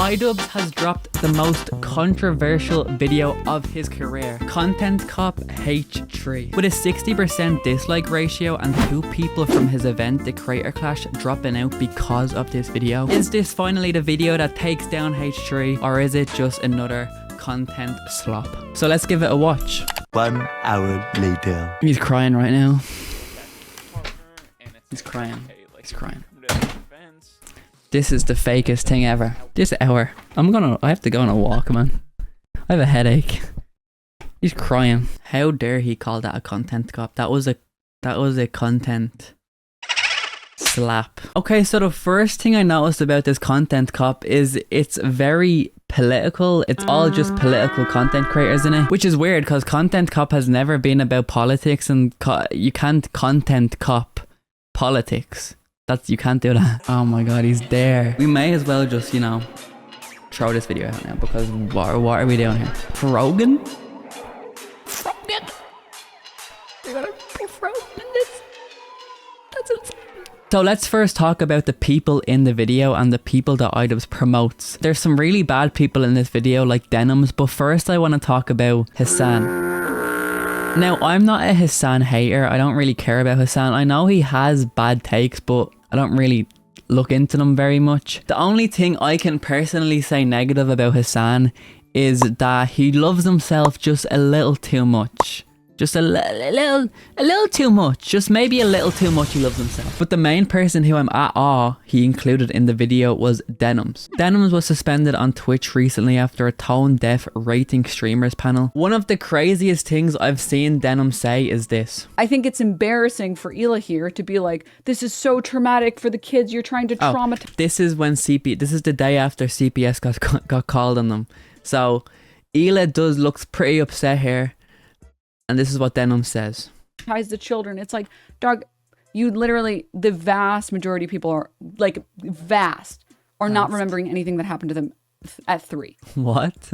iDubbbz has dropped the most controversial video of his career, Content Cop H3. With a 60% dislike ratio and 2 people from his event, The Creator Clash, dropping out because of this video. Is this finally the video that takes down H3, or is it just another content slop? So let's give it a watch. 1 hour later. He's crying right now. He's crying. He's crying. This is the fakest thing ever. This hour. I have to go on a walk, man. I have a headache. He's crying. How dare he call that a content cop? That was a content slap. Okay, so the first thing I noticed about this content cop is it's very political. It's all just political content creators in it, which is weird because content cop has never been about politics, and you can't content cop politics. You can't do that. Oh my god, he's there. We may as well just, you know, throw this video out now, because what are we doing here? Frogan? Frogan? You're gonna put Frogan in this? That's insane. So let's first talk about the people in the video and the people that iDubbbz promotes. There's some really bad people in this video, like Denims, but first I want to talk about Hasan. Now, I'm not a Hasan hater. I don't really care about Hasan. I know he has bad takes, but I don't really look into them very much. The only thing I can personally say negative about Hasan is that he loves himself just a little too much. Just a little too much. Just maybe a little too much he loves himself. But the main person who I'm at awe he included in the video was Denims. Denims was suspended on Twitch recently after a tone-deaf rating streamers panel. One of the craziest things I've seen Denims say is this. I think it's embarrassing for Ela here to be like, this is so traumatic for the kids you're trying to traumatize. This is when this is the day after CPS got called on them. So Ela looks pretty upset here. And this is what Denims says. The children. It's like, dog, you literally, the vast majority of people are, like, not remembering anything that happened to them at 3. What?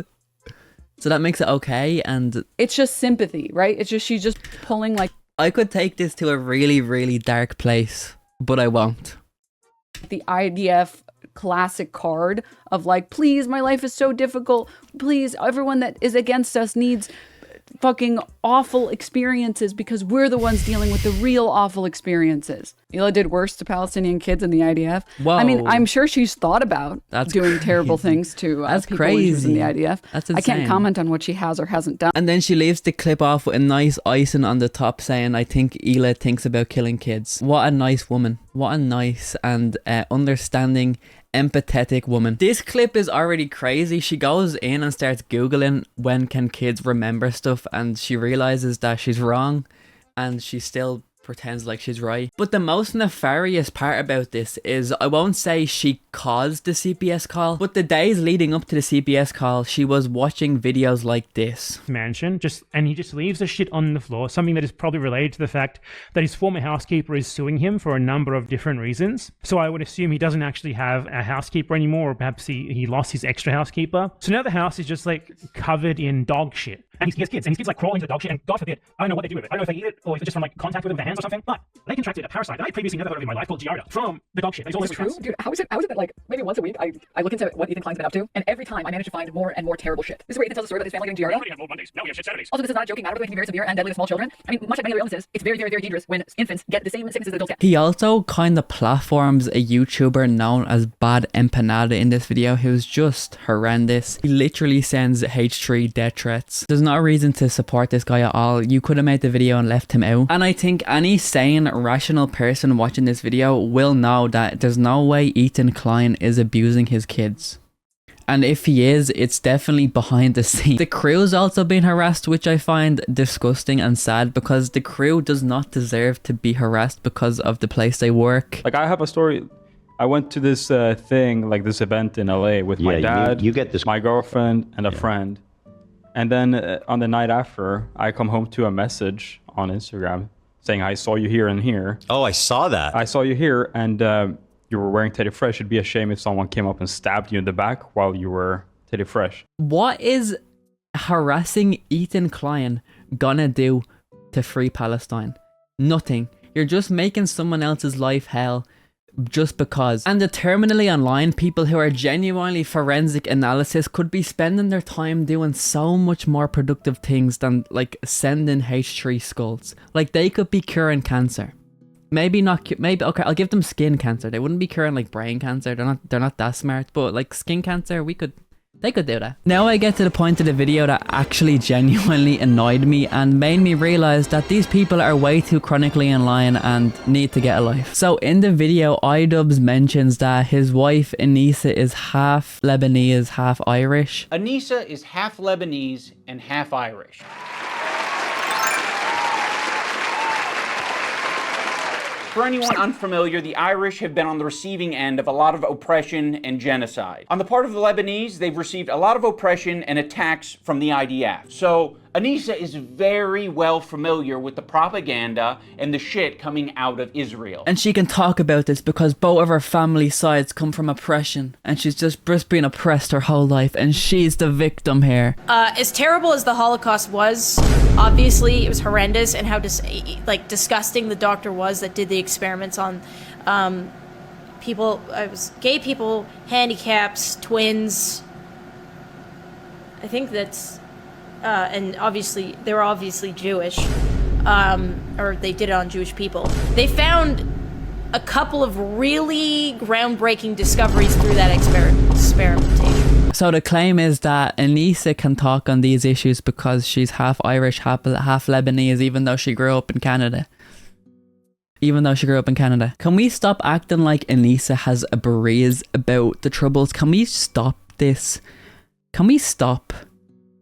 So that makes it okay, and... It's just sympathy, right? It's just, she's just pulling, like... I could take this to a really, really dark place, but I won't. The IDF classic card of, like, please, my life is so difficult. Please, everyone that is against us needs... fucking awful experiences because we're the ones dealing with the real awful experiences. Ela did worse to Palestinian kids in the IDF. Whoa. I mean, I'm sure she's thought about doing terrible things to people when she was in the IDF. That's insane. I can't comment on what she has or hasn't done. And then she leaves the clip off with a nice icing on the top saying, I think Ela thinks about killing kids. What a nice woman. What a nice and understanding, empathetic woman. This clip is already crazy. She goes in and starts googling when can kids remember stuff, and she realizes that she's wrong, and she still pretends like she's right. But the most nefarious part about this is, I won't say she caused the CPS call, but the days leading up to the CPS call, she was watching videos like this. Mansion, and he just leaves the shit on the floor, something that is probably related to the fact that his former housekeeper is suing him for a number of different reasons. So I would assume he doesn't actually have a housekeeper anymore, or perhaps he lost his extra housekeeper. So now the house is just like covered in dog shit. And he has kids, and his kids like crawl into the dog shit, and God forbid, I don't know what they do with it. I don't know if they eat it, or if it's just from like contact with it with their hands or something, but they contracted a parasite that I previously never heard of in my life called Giardia from the dog shit. It's true? Dude, how is it that like maybe once a week I look into what Ethan Klein's been up to, and every time I manage to find more and more terrible shit. This is where Ethan tells a story about his family getting Giardia. We have Mondays. Now we have shit Saturdays. Also, this is not a joking matter, but it can be very severe and deadly with small children. I mean, much like many other illnesses, it's very, very, very dangerous when infants get the same sicknesses that adults get. He also kind of platforms a YouTuber known as Bad Empanada in this video, who's just horrendous. He literally sends H3 death threats. There's no reason to support this guy at all. You could have made the video and left him out. And I think any sane, rational person watching this video will know that there's no way Ethan Klein is abusing his kids. And if he is, it's definitely behind the scenes. The crew's also been harassed, which I find disgusting and sad, because the crew does not deserve to be harassed because of the place they work. Like, I have a story. I went to this thing, like this event in LA with my dad, you get this, my girlfriend, and a friend. And then on the night after, I come home to a message on Instagram saying, I saw you here and here. Oh, I saw that. I saw you here, and you were wearing Teddy Fresh. It'd be a shame if someone came up and stabbed you in the back while you were Teddy Fresh. What is harassing Ethan Klein gonna do to free Palestine? Nothing. You're just making someone else's life hell just because. And the terminally online people who are genuinely forensic analysis could be spending their time doing so much more productive things than like sending H3 skulls. Like they could be curing cancer. Maybe not, maybe, okay, I'll give them skin cancer. They wouldn't be curing like brain cancer. They're not that smart, but like skin cancer, they could do that. Now I get to the point of the video that actually genuinely annoyed me and made me realize that these people are way too chronically online and need to get a life. So in the video, iDubbbz mentions that his wife Anisa is half Lebanese, half Irish. Anisa is half Lebanese and half Irish. For anyone unfamiliar, the Irish have been on the receiving end of a lot of oppression and genocide. On the part of the Lebanese, they've received a lot of oppression and attacks from the IDF. So Anisa is very well familiar with the propaganda and the shit coming out of Israel. And she can talk about this because both of her family sides come from oppression, and she's just been oppressed her whole life, and she's the victim here. As terrible as the Holocaust was, obviously it was horrendous, and how disgusting the doctor was that did the experiments on people. Gay people, handicaps, twins. I think that's. And obviously, they were obviously Jewish, or they did it on Jewish people. They found a couple of really groundbreaking discoveries through that experimentation. So the claim is that Anisa can talk on these issues because she's half Irish, half Lebanese, even though she grew up in Canada. Can we stop acting like Anisa has a breeze about the troubles? Can we stop this? Can we stop?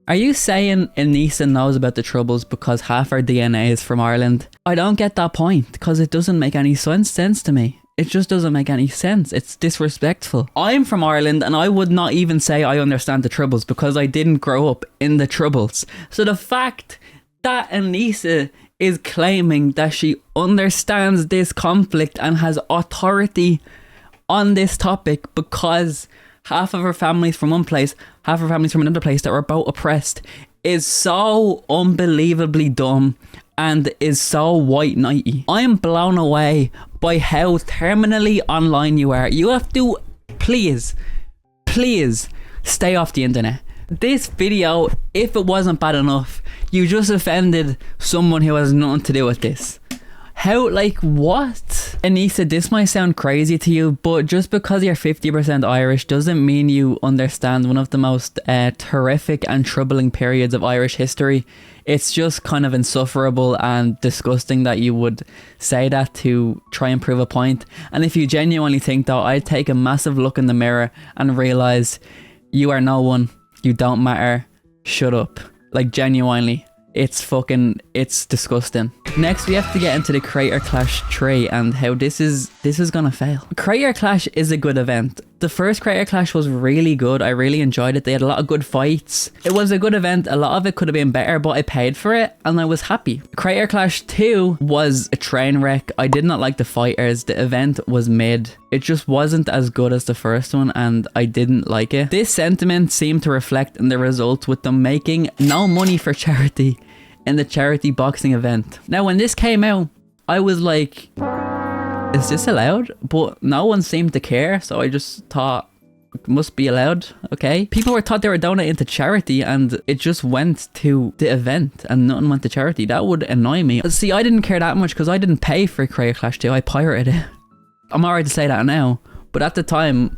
Are you saying Anisa knows about the troubles because half her DNA is from Ireland? I don't get that point because it doesn't make any sense to me. It just doesn't make any sense. It's disrespectful. I'm from Ireland and I would not even say I understand the troubles because I didn't grow up in the troubles. So the fact that Anisa is claiming that she understands this conflict and has authority on this topic because half of her family's from one place, half her family's from another place that were both oppressed is so unbelievably dumb and is so white knighty. I am blown away by how terminally online you are. You have to please stay off the internet. This video, if it wasn't bad enough, you just offended someone who has nothing to do with this. How, like, what? Anisa, this might sound crazy to you, but just because you're 50% Irish doesn't mean you understand one of the most terrific and troubling periods of Irish history. It's just kind of insufferable and disgusting that you would say that to try and prove a point. And if you genuinely think that, I'd take a massive look in the mirror and realise you are no one, you don't matter, shut up. Like, genuinely. It's disgusting. Next, we have to get into the Creator Clash 3 and how this is gonna fail. Creator Clash is a good event. The first Creator Clash was really good. I really enjoyed it. They had a lot of good fights. It was a good event. A lot of it could have been better, but I paid for it and I was happy. Creator Clash 2 was a train wreck. I did not like the fighters. The event was mid. It just wasn't as good as the first one and I didn't like it. This sentiment seemed to reflect in the results with them making no money for charity in the charity boxing event. Now, when this came out, I was like, is this allowed? But no one seemed to care, so I just thought it must be allowed. Okay, people thought they were donating to charity and it just went to the event and nothing went to charity. That would annoy me. See, I didn't care that much because I didn't pay for Creator Clash 2. I pirated it. I'm alright to say that now, but at the time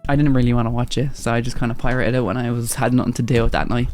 I didn't really want to watch it, so I just kind of pirated it when I had nothing to do with that night.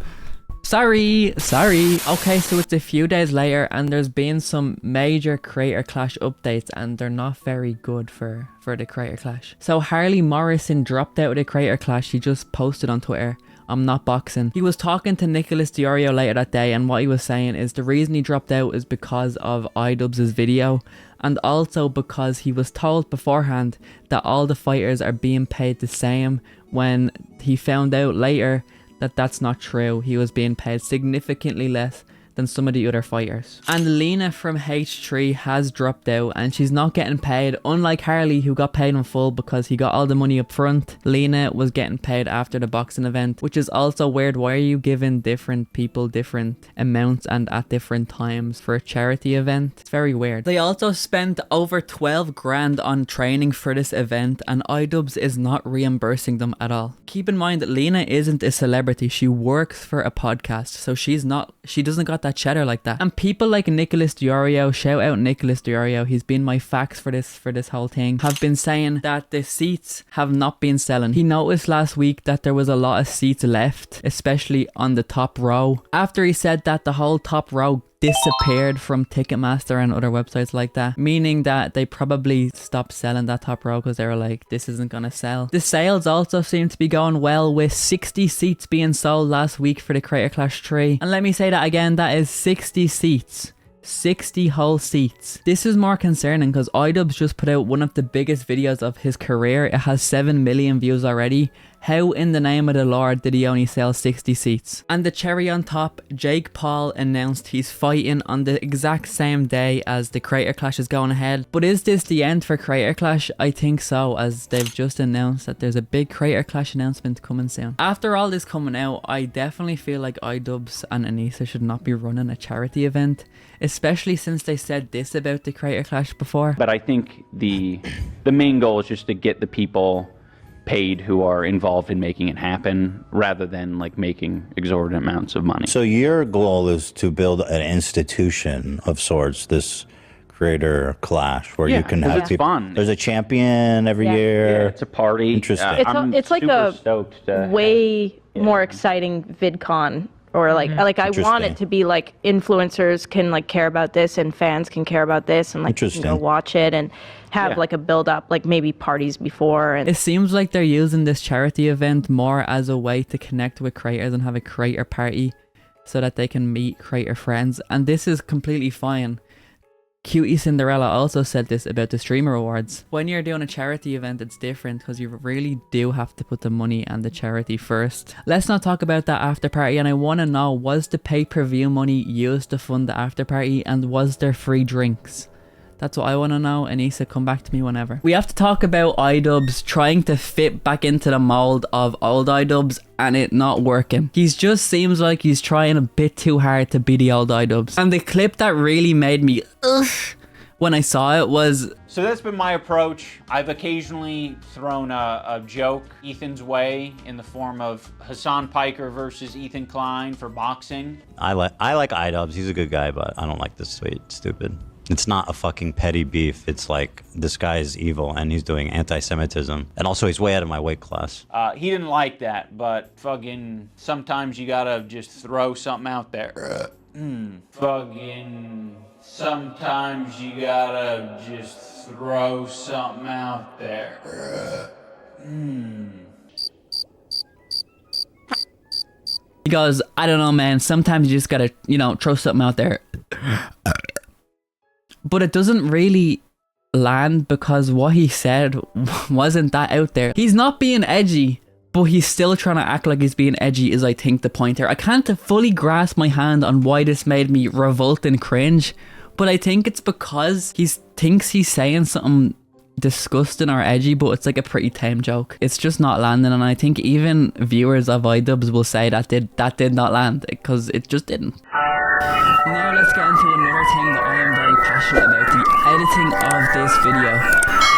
Sorry. Okay, so it's a few days later and there's been some major Creator Clash updates and they're not very good for the Creator Clash. So Harley Morrison dropped out of the Creator Clash. He just posted on Twitter, "I'm not boxing." He was talking to Nicholas Diorio later that day and what he was saying is the reason he dropped out is because of iDubbbz's video and also because he was told beforehand that all the fighters are being paid the same when he found out later that that's not true. He was being paid significantly less than some of the other fighters. And Lena from H3 has dropped out and she's not getting paid, unlike Harley who got paid in full because he got all the money up front. Lena was getting paid after the boxing event, which is also weird. Why are you giving different people different amounts and at different times for a charity event? It's very weird. They also spent over 12 grand on training for this event and iDubbbz is not reimbursing them at all. Keep in mind that Lena isn't a celebrity, she works for a podcast, so she doesn't got that cheddar like that. And people like Nicholas Diorio, shout out Nicholas Diorio, he's been my fax for this whole thing, have been saying that the seats have not been selling. He noticed last week that there was a lot of seats left, especially on the top row. After he said that, the whole top row disappeared from Ticketmaster and other websites like that, meaning that they probably stopped selling that top row because they were like, this isn't gonna sell. The sales also seem to be going well, with 60 seats being sold last week for the Creator Clash 3. And let me say that again, that is 60 seats. 60 whole seats. This is more concerning because iDubbbz just put out one of the biggest videos of his career. It has 7 million views already. How in the name of the Lord did he only sell 60 seats? And the cherry on top, Jake Paul announced he's fighting on the exact same day as the Creator Clash is going ahead. But is this the end for Creator Clash? I think so, as they've just announced that there's a big Creator Clash announcement coming soon. After all this coming out, I definitely feel like iDubbbz and Anisa should not be running a charity event, especially since they said this about the Creator Clash before. But I think the main goal is just to get the people paid who are involved in making it happen, rather than like making exorbitant amounts of money. So your goal is to build an institution of sorts, this Creator Clash, where you can have people. Fun. There's a champion every year. Yeah, it's a party. Interesting. It's like a way more exciting VidCon. Or like I want it to be like influencers can like care about this and fans can care about this and like you can go watch it and have like a build up, like maybe parties before. And it seems like they're using this charity event more as a way to connect with creators and have a creator party so that they can meet creator friends. And this is completely fine. Cutie Cinderella also said this about the streamer awards. When you're doing a charity event, it's different because you really do have to put the money and the charity first. Let's not talk about that after party, and I want to know, was the pay-per-view money used to fund the after party, and was there free drinks? That's what I want to know. Anisa, come back to me whenever. We have to talk about iDubbbz trying to fit back into the mold of old iDubbbz and it not working. He just seems like he's trying a bit too hard to be the old iDubbbz. And the clip that really made me when I saw it was... So that's been my approach. I've occasionally thrown a joke Ethan's way in the form of Hasan Piker versus Ethan Klein for boxing. I like iDubbbz. He's a good guy, but I don't like this stupid. It's not a fucking petty beef. It's like, this guy is evil and he's doing anti-Semitism. And also he's way out of my weight class. He didn't like that, but fucking sometimes you gotta just throw something out there. Fucking sometimes you gotta just throw something out there. He goes, I don't know, man. Sometimes you just gotta, throw something out there. But it doesn't really land because what he said wasn't that out there. He's not being edgy, but he's still trying to act like he's being edgy is I think the point here. I can't fully grasp my hand on why this made me revolt and cringe, but I think it's because he thinks he's saying something disgusting or edgy, but it's like a pretty tame joke. It's just not landing, and I think even viewers of iDubbbz will say that did not land because it just didn't. Now let's get into another thing that I am very passionate about. The editing of this video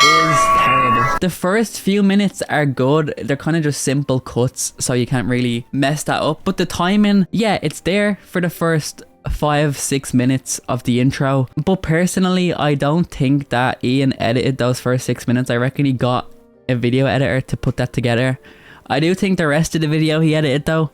is terrible. The first few minutes are good. They're kind of just simple cuts, so you can't really mess that up. But the timing, yeah, it's there for the first 5-6 minutes of the intro. But personally, I don't think that Ian edited those first 6 minutes. I reckon he got a video editor to put that together. I do think the rest of the video he edited though.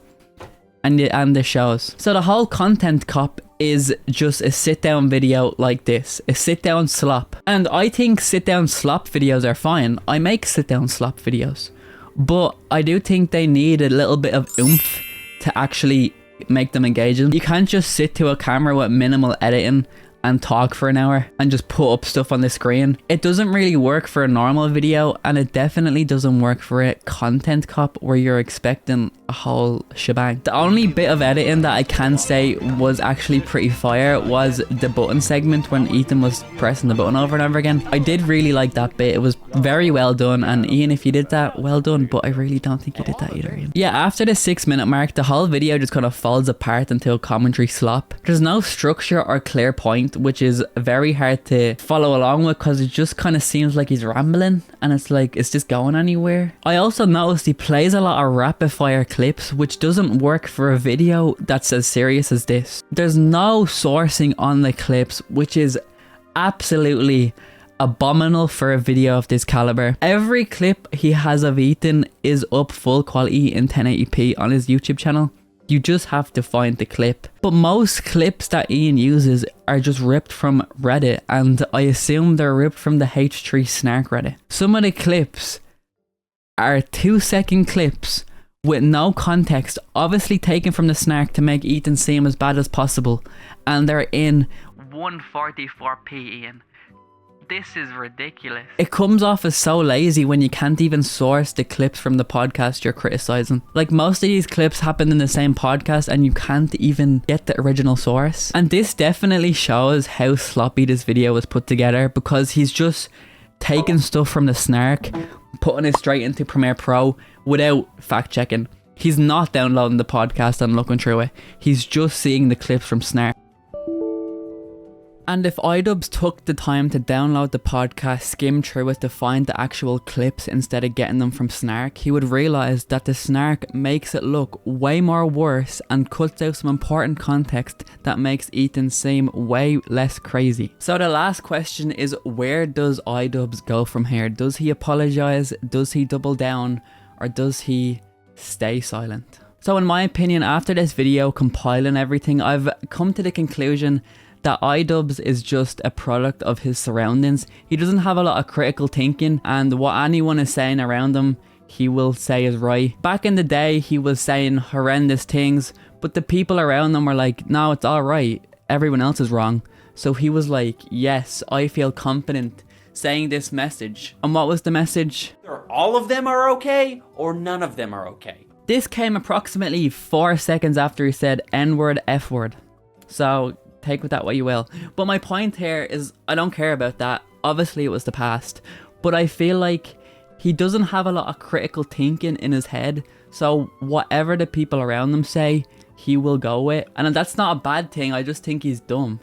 And the shows. So the whole content cop is just a sit down video like this. A sit down slop. And I think sit down slop videos are fine. I make sit down slop videos. But I do think they need a little bit of oomph to actually make them engaging. You can't just sit to a camera with minimal editing and talk for an hour and just put up stuff on the screen. It doesn't really work for a normal video, and it definitely doesn't work for a content cop where you're expecting a whole shebang. The only bit of editing that I can say was actually pretty fire was the button segment when Ethan was pressing the button over and over again. I did really like that bit. It was very well done, and Ian, if you did that, well done, but I really don't think you did that either, Ian. Yeah, after the 6-minute mark, the whole video just kind of falls apart into a commentary slop. There's no structure or clear point, which is very hard to follow along with because it just kind of seems like he's rambling and it's like it's just going anywhere. I also noticed he plays a lot of rapid fire clips, which doesn't work for a video that's as serious as this. There's no sourcing on the clips, which is absolutely abominable for a video of this caliber. Every clip he has of Ethan is up full quality in 1080p on his YouTube channel. You just have to find the clip. But most clips that Ian uses are just ripped from Reddit, and I assume they're ripped from the H3 Snark Reddit. Some of the clips are 2-second clips with no context, obviously taken from the Snark to make Ethan seem as bad as possible, and they're in 144p, Ian. This is ridiculous. It comes off as so lazy when you can't even source the clips from the podcast you're criticizing. Like, most of these clips happen in the same podcast and you can't even get the original source. And this definitely shows how sloppy this video was put together, because he's just taking stuff from the Snark, putting it straight into Premiere Pro without fact checking. He's not downloading the podcast and looking through it. He's just seeing the clips from Snark. And if iDubbbz took the time to download the podcast, skim through it to find the actual clips instead of getting them from Snark, he would realise that the Snark makes it look way more worse and cuts out some important context that makes Ethan seem way less crazy. So the last question is, where does iDubbbz go from here? Does he apologise? Does he double down? Or does he stay silent? So in my opinion, after this video compiling everything, I've come to the conclusion that iDubbbz is just a product of his surroundings. He doesn't have a lot of critical thinking, and what anyone is saying around him, he will say is right. Back in the day, he was saying horrendous things, but the people around him were like, no, it's alright, everyone else is wrong. So he was like, yes, I feel confident saying this message. And what was the message? All of them are okay, or none of them are okay. This came approximately 4 seconds after he said N-word, F-word. So take with that what you will. But my point here is, I don't care about that. Obviously it was the past, but I feel like he doesn't have a lot of critical thinking in his head, so whatever the people around him say, he will go with. And that's not a bad thing, I just think he's dumb.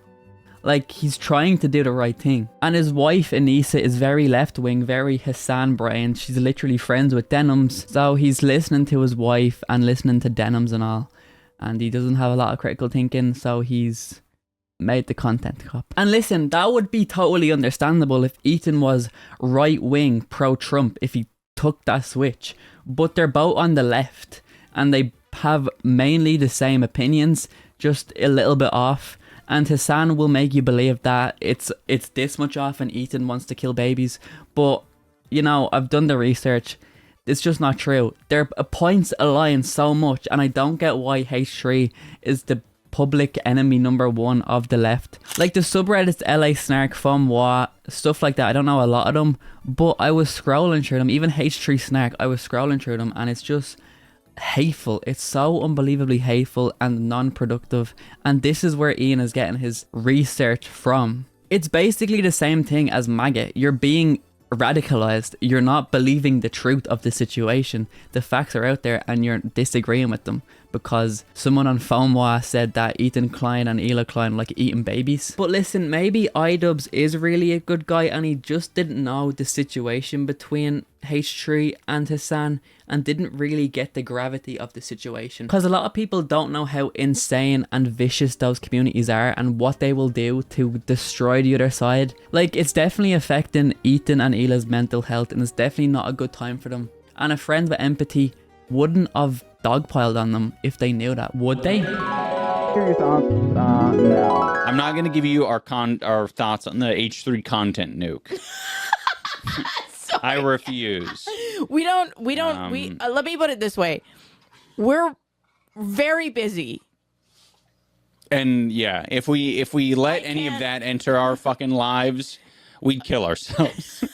Like, he's trying to do the right thing. And his wife Anisa is very left-wing, very Hasan brain. She's literally friends with denims, so he's listening to his wife and listening to denims and all, and he doesn't have a lot of critical thinking, so he's made the content cop. And listen, that would be totally understandable if Ethan was right-wing, pro-Trump, if he took that switch. But they're both on the left, and they have mainly the same opinions, just a little bit off. And Hasan will make you believe that it's this much off and Ethan wants to kill babies. But, you know, I've done the research. It's just not true. Their points align so much, and I don't get why H3 is the public enemy #1 of the left. Like the subreddits LA Snark, FOMWA, stuff like that, I don't know a lot of them, but I was scrolling through them, even H3 Snark, I was scrolling through them, and it's just hateful. It's so unbelievably hateful and non-productive, and this is where Ian is getting his research from. It's basically the same thing as MAGA. You're being radicalized. You're not believing the truth of the situation. The facts are out there and you're disagreeing with them because someone on FOMWA said that Ethan Klein and Ethan Klein like eating babies. But listen, maybe iDubbbz is really a good guy and he just didn't know the situation between H3 and Hasan and didn't really get the gravity of the situation, because a lot of people don't know how insane and vicious those communities are and what they will do to destroy the other side. Like, it's definitely affecting Ethan and Ela's mental health, and it's definitely not a good time for them. And a friend with empathy wouldn't have dogpiled on them if they knew that, would they? Your thoughts? No. I'm not gonna give you our thoughts on the H3 content nuke. I refuse. We let me put it this way. We're very busy. And yeah, if we let any of that enter our fucking lives, we'd kill ourselves.